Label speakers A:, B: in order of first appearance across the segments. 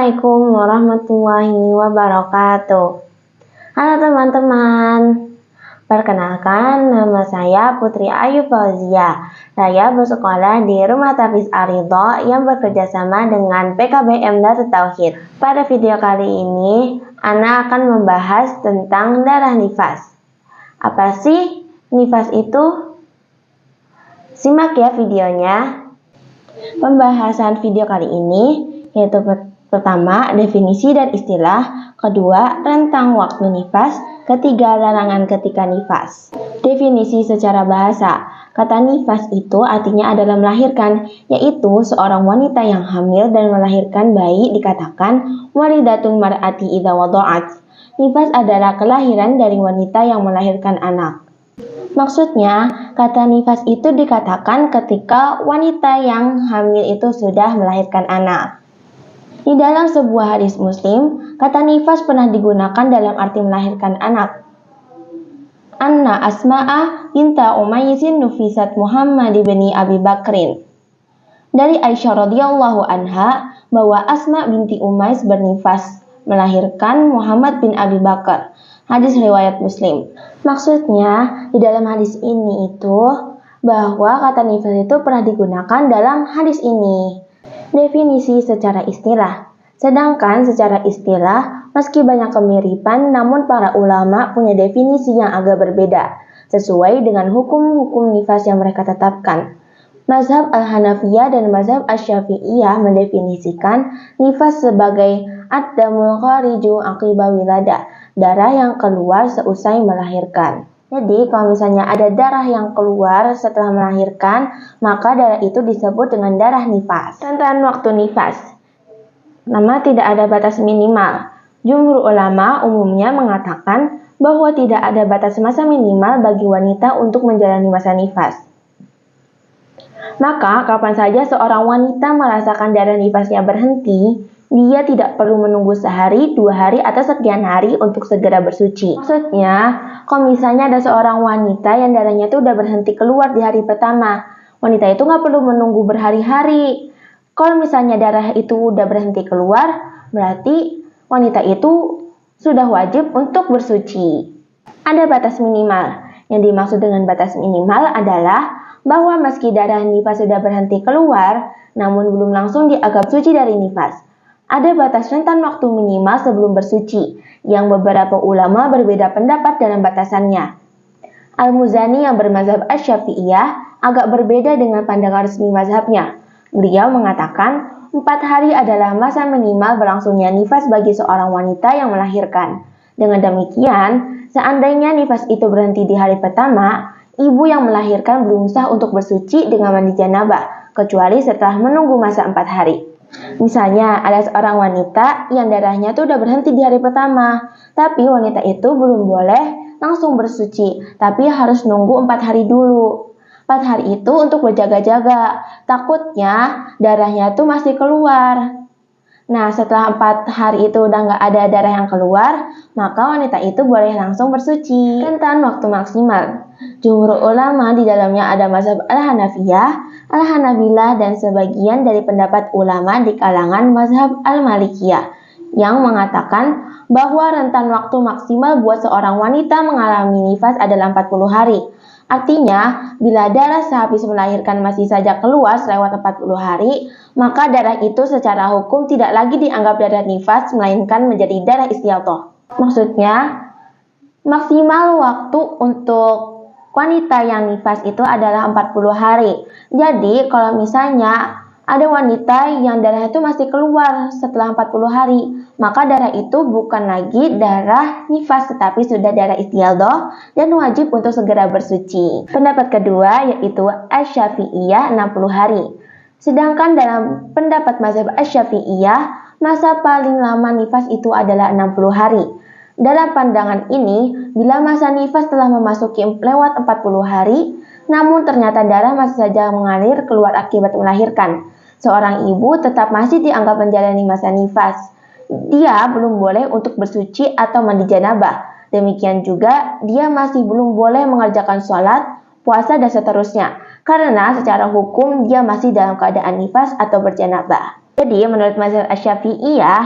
A: Assalamualaikum warahmatullahi wabarakatuh. Halo teman-teman, perkenalkan nama saya Putri Ayu Fauzia. Saya bersekolah di Rumah Tafiz Ar-Ridha yang bekerja sama dengan PKBM Darut Tauhid. Pada video kali ini, Ana akan membahas tentang darah nifas. Apa sih nifas itu? Simak ya videonya. Pembahasan video kali ini yaitu pertama, definisi dan istilah, kedua, rentang waktu nifas, ketiga, larangan ketika nifas. Definisi secara bahasa, kata nifas itu artinya adalah melahirkan, yaitu seorang wanita yang hamil dan melahirkan bayi dikatakan walidatul mar'ati idza wada'at. Nifas adalah kelahiran dari wanita yang melahirkan anak. Maksudnya, kata nifas itu dikatakan ketika wanita yang hamil itu sudah melahirkan anak. Di dalam sebuah hadis Muslim, kata nifas pernah digunakan dalam arti melahirkan anak. Anna Asma'a binta Umayyisin nufisat Muhammad bin Abi Bakrin. Dari Aisyah radhiyallahu anha bahwa Asma binti Umayyah bernifas melahirkan Muhammad bin Abi Bakar. Hadis riwayat Muslim. Maksudnya, di dalam hadis ini itu bahwa kata nifas itu pernah digunakan dalam hadis ini. Definisi secara istilah. Sedangkan secara istilah, meski banyak kemiripan, namun para ulama punya definisi yang agak berbeda, sesuai dengan hukum-hukum nifas yang mereka tetapkan. Mazhab Al-Hanafiyah dan Mazhab Asy-Syafi'iyah mendefinisikan nifas sebagai ad-damul khariju aqiba wilada, darah yang keluar seusai melahirkan. Jadi, kalau misalnya ada darah yang keluar setelah melahirkan, maka darah itu disebut dengan darah nifas. Tentang waktu nifas. Nama tidak ada batas minimal. Jumhur ulama umumnya mengatakan bahwa tidak ada batas masa minimal bagi wanita untuk menjalani masa nifas. Maka, kapan saja seorang wanita merasakan darah nifasnya berhenti, dia tidak perlu menunggu sehari, 2 hari, atau sekian hari untuk segera bersuci. Maksudnya, kalau misalnya ada seorang wanita yang darahnya itu udah berhenti keluar di hari pertama, wanita itu nggak perlu menunggu berhari-hari. Kalau misalnya darah itu udah berhenti keluar, berarti wanita itu sudah wajib untuk bersuci. Ada batas minimal. Yang dimaksud dengan batas minimal adalah bahwa meski darah nifas sudah berhenti keluar, namun belum langsung dianggap suci dari nifas. Ada batas rentan waktu minimal sebelum bersuci, yang beberapa ulama berbeda pendapat dalam batasannya. Al-Muzani yang bermazhab Asy-Syafi'iyah agak berbeda dengan pandangan resmi mazhabnya. Beliau mengatakan 4 hari adalah masa minimal berlangsungnya nifas bagi seorang wanita yang melahirkan. Dengan demikian, seandainya nifas itu berhenti di hari pertama, ibu yang melahirkan belum sah untuk bersuci dengan mandi janabah, kecuali setelah menunggu masa 4 hari. Misalnya, ada seorang wanita yang darahnya tuh udah berhenti di hari pertama, tapi wanita itu belum boleh langsung bersuci, tapi harus nunggu 4 hari dulu. 4 hari itu untuk berjaga-jaga, takutnya darahnya tuh masih keluar. Nah, setelah 4 hari itu udah nggak ada darah yang keluar, maka wanita itu boleh langsung bersuci. Rentan waktu maksimal. Jumhur ulama di dalamnya ada mazhab Al-Hanafiyah, Al-Hanabilah, dan sebagian dari pendapat ulama di kalangan mazhab Al-Malikiyah yang mengatakan bahwa rentan waktu maksimal buat seorang wanita mengalami nifas adalah 40 hari. Artinya, bila darah sehabis melahirkan masih saja keluar selewat 40 hari, maka darah itu secara hukum tidak lagi dianggap darah nifas, melainkan menjadi darah istiadah. Maksudnya, maksimal waktu untuk wanita yang nifas itu adalah 40 hari. Jadi, kalau misalnya ada wanita yang darah itu masih keluar setelah 40 hari, maka darah itu bukan lagi darah nifas, tetapi sudah darah istiadah dan wajib untuk segera bersuci. Pendapat kedua yaitu Asy-Syafi'iyah 60 hari. Sedangkan dalam pendapat mazhab Asy-Syafi'iyah, masa paling lama nifas itu adalah 60 hari. Dalam pandangan ini, bila masa nifas telah memasuki lewat 40 hari, namun ternyata darah masih saja mengalir keluar akibat melahirkan, seorang ibu tetap masih dianggap menjalani masa nifas. Dia belum boleh untuk bersuci atau mandi janabah. Demikian juga, dia masih belum boleh mengerjakan sholat, puasa, dan seterusnya, karena secara hukum dia masih dalam keadaan nifas atau berjanabah. Jadi menurut mazhab Asy-Syafi'iyah,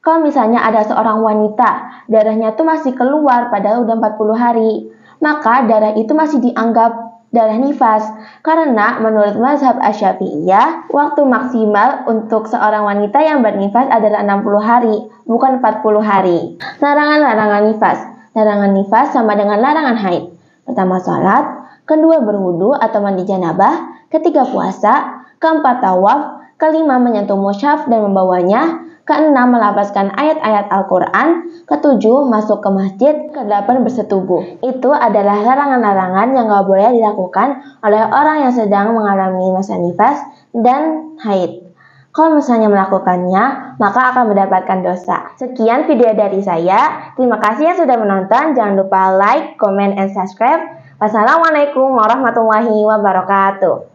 A: kalau misalnya ada seorang wanita, darahnya tuh masih keluar padahal udah 40 hari, maka darah itu masih dianggap darah nifas. Karena menurut mazhab Asy-Syafi'iyah, waktu maksimal untuk seorang wanita yang bernifas adalah 60 hari, bukan 40 hari. Larangan-larangan nifas. Larangan nifas sama dengan larangan haid. Pertama sholat, kedua berwudu atau mandi janabah, ketiga puasa, keempat tawaf, kelima menyentuh mushaf dan membawanya, keenam melafazkan ayat-ayat Al-Quran, ketujuh masuk ke masjid, kedelapan bersetubuh. Itu adalah larangan-larangan yang gak boleh dilakukan oleh orang yang sedang mengalami masa nifas dan haid. Kalau misalnya melakukannya, maka akan mendapatkan dosa. Sekian video dari saya. Terima kasih yang sudah menonton. Jangan lupa like, comment, and subscribe. Wassalamualaikum warahmatullahi wabarakatuh.